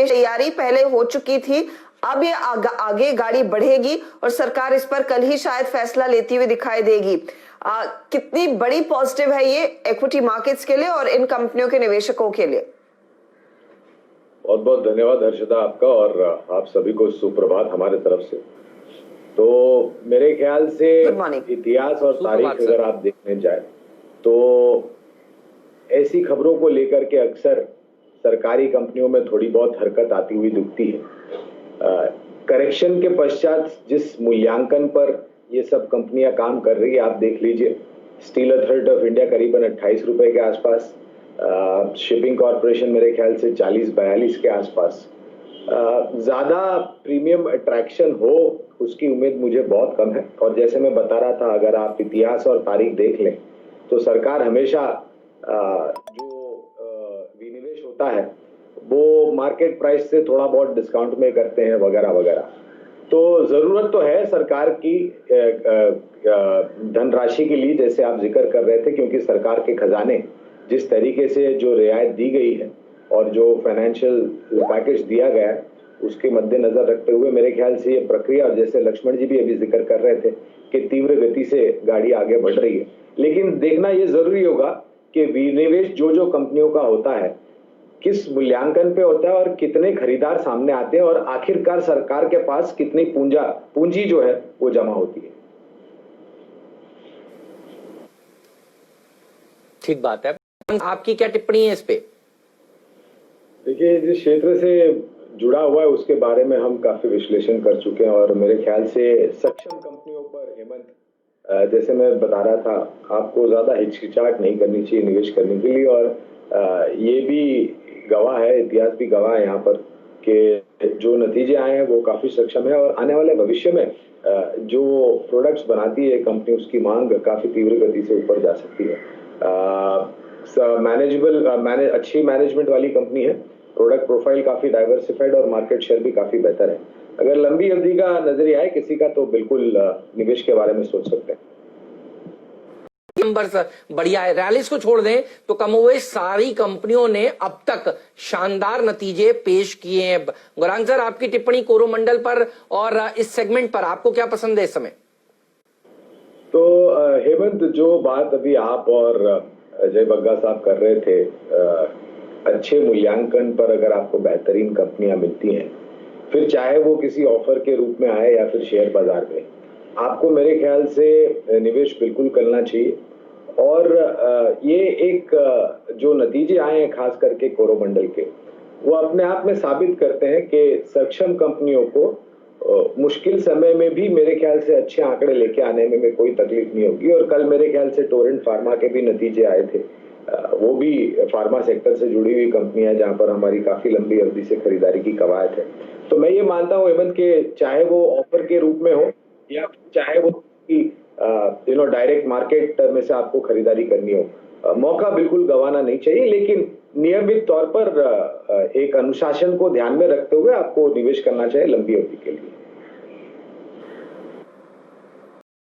तैयारी पहले हो चुकी थी, अब ये आगे गाड़ी बढ़ेगी और सरकार इस पर कल ही शायद फैसला लेती हुई दिखाई देगी। कितनी बड़ी पॉजिटिव है ये इक्विटी मार्केट्स के लिए और इन कंपनियों के निवेशकों के लिए? बहुत बहुत धन्यवाद हर्षिता आपका, और आप सभी को सुप्रभात हमारे तरफ से। तो मेरे ख्याल से इतिहास और तारीख अगर आप देखने जाए तो ऐसी खबरों को लेकर के अक्सर सरकारी कंपनियों में थोड़ी बहुत हरकत आती हुई दिखती है। करेक्शन के पश्चात जिस मूल्यांकन पर ये सब कंपनियां काम कर रही है, आप देख लीजिए, स्टील अथॉरिटी ऑफ इंडिया करीबन 28 रुपए के आसपास, शिपिंग कॉरपोरेशन मेरे ख्याल से 40-42 के आसपास। ज्यादा प्रीमियम अट्रैक्शन हो उसकी उम्मीद मुझे बहुत कम है। और जैसे मैं बता रहा था, अगर आप इतिहास और तारीख देख लें तो सरकार हमेशा जो विनिवेश होता है वो मार्केट प्राइस से थोड़ा बहुत डिस्काउंट में करते हैं वगैरह वगैरह। तो जरूरत तो है सरकार की धनराशि के लिए, जैसे आप जिक्र कर रहे थे, क्योंकि सरकार के खजाने जिस तरीके से जो रियायत दी गई है और जो फाइनेंशियल पैकेज दिया गया है उसके मद्देनजर रखते हुए मेरे ख्याल से ये प्रक्रिया, जैसे लक्ष्मण जी भी अभी जिक्र कर रहे थे, कि तीव्र गति से गाड़ी आगे बढ़ रही है। लेकिन देखना ये जरूरी होगा कि विनिवेश जो कंपनियों का होता है किस मूल्यांकन पे होता है और कितने खरीदार सामने आते हैं और आखिरकार सरकार के पास कितनी पूंजी जो है वो जमा होती है। ठीक बात है, आपकी क्या टिप्पणी है इस पे? देखिए, जिस क्षेत्र से जुड़ा हुआ है उसके बारे में हम काफी विश्लेषण कर चुके हैं और मेरे ख्याल से सक्षम कंपनियों पर, हेमंत, जैसे मैं बता रहा था, आपको ज्यादा हिचकिचाहट नहीं करनी चाहिए निवेश करने के लिए। और ये भी गवाह है, इतिहास भी गवाह है यहाँ पर, कि जो नतीजे आए हैं वो काफी सक्षम है और आने वाले भविष्य में जो प्रोडक्ट्स बनाती है कंपनी उसकी मांग काफी तीव्र गति से ऊपर जा सकती है। अच्छी मैनेजमेंट वाली कंपनी है, प्रोडक्ट प्रोफाइल काफी डाइवर्सिफाइड और मार्केट शेयर भी काफी बेहतर है। अगर लंबी अवधि का नजरिया है किसी का तो बिल्कुल निवेश के बारे में सोच सकते हैं। नंबर बढ़िया है, रैलीज को छोड़ दें तो कमोबेश सारी कंपनियों ने अब तक शानदार नतीजे पेश किए हैं। गौरांग सर, आपकी टिप्पणी कोरोमंडल पर और इस सेगमेंट पर, आपको क्या पसंद है इस समय? तो हेमंत, जो बात अभी आप और अजय बग्गा साहब कर रहे थे, अच्छे मूल्यांकन पर अगर आपको बेहतरीन कंपनियां मिलती हैं, फिर चाहे वो किसी ऑफर के रूप में आए या फिर शेयर बाजार में, आपको मेरे ख्याल से निवेश बिल्कुल करना चाहिए। और ये एक जो नतीजे आए हैं खास करके कोरोमंडल के, वो अपने आप में साबित करते हैं कि सक्षम कंपनियों को मुश्किल समय में भी मेरे ख्याल से अच्छे आंकड़े लेके आने में कोई तकलीफ नहीं होगी। और कल मेरे ख्याल से टोरेंट फार्मा के भी नतीजे आए थे, वो भी फार्मा सेक्टर से जुड़ी हुई कंपनी है जहां पर हमारी काफी लंबी अवधि से खरीदारी की कवायद है। तो मैं ये मानता हूं हेमंत कि चाहे वो ऑफर के रूप में हो या चाहे वो डायरेक्ट मार्केट में से आपको खरीदारी करनी हो, मौका बिल्कुल गंवाना नहीं चाहिए। लेकिन नियमित तौर पर एक अनुशासन को ध्यान में रखते हुए आपको निवेश करना चाहिए लंबी अवधि के लिए।